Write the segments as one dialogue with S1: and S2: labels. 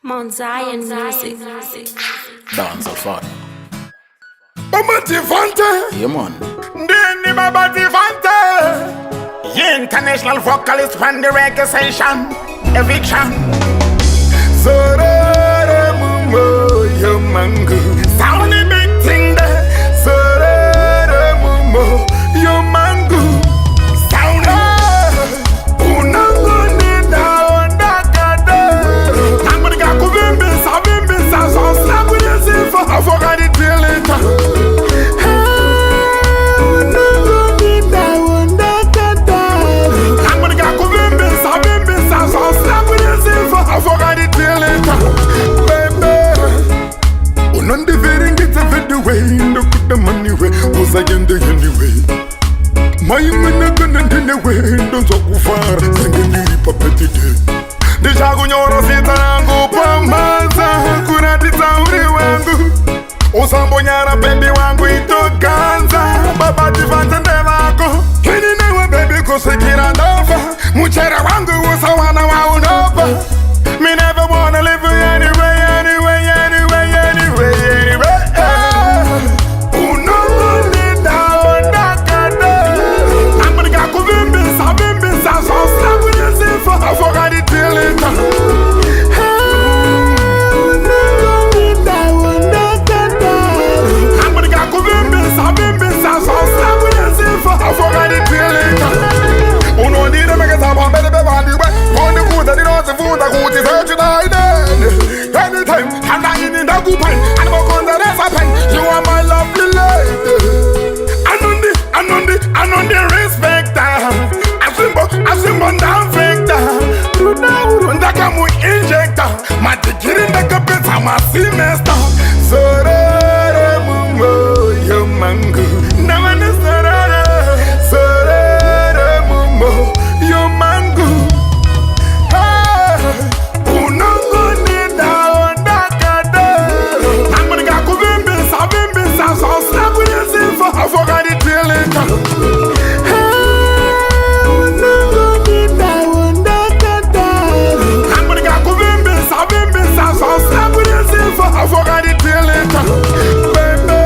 S1: Mount Zion music.
S2: Dangerzone.
S3: Motivante.
S2: Yeah, man.
S3: Dini Motivante. International vocalist from the reggae session. Eviction. Sorare mumo yo mango. Sound the big thing there. Sorare mumo yo mango. Sound Unondida Ndakadaro. Nambuka kuvimbisa so slap with the zifo. I forgot it till later. Unondida Ndakadaro. Nambuka kuvimbisa so slap with the zifo. I forgot it till later. Baby, Unondida get a video way. Look at the money way. Was I in the anyway? My man gonna do the way, don't talk far. Singing the puppet. The Jagunyoro Sitarango Pamasa, Kurati Tauri Wangu, Osambonyara baby Wangu ito Ganza, Baba Divanta Devako, Kini baby Kosekira Nova, Muchera Wangu Usawana Waunova. Me never wanna live anyway. I forgot it till later. I'm gonna go kuvimbisa, so slap with the zifo. I forgot it till later. Unondida make it happen, better be on the way. On the good, and it was the food that good is hurt you die then. Anytime, I'm not in the good pain. I'm not gonna let it happen. You are my lovely lady. I know the respect. I simbo down vector. Ndakamu injector. Matikiri ndakapeta ma semester. Sorare mumo yo mango. Namane sorare. Sorare mumo yo mango. Unondida Ndakadaro. I'm gonna go kuvimbisa, so slap with the zifo. I forgot it till later. I forgot it till later. Baby,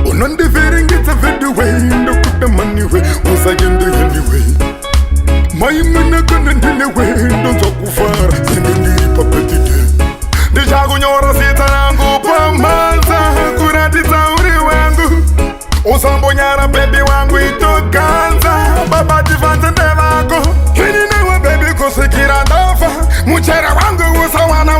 S3: Unondida get a video way. Look at the money way. Was I in the anyway? My man gonna do the way. Don't talk far. Singing the puppet. The Jagunyoro Sitarango Pamasa, Kurati Tauri Wangu, Osambonyara baby Wangu ito Ganza, Baba Divanta Devako, Kini baby Kosekira Nova, Muchera Wangu Usawana.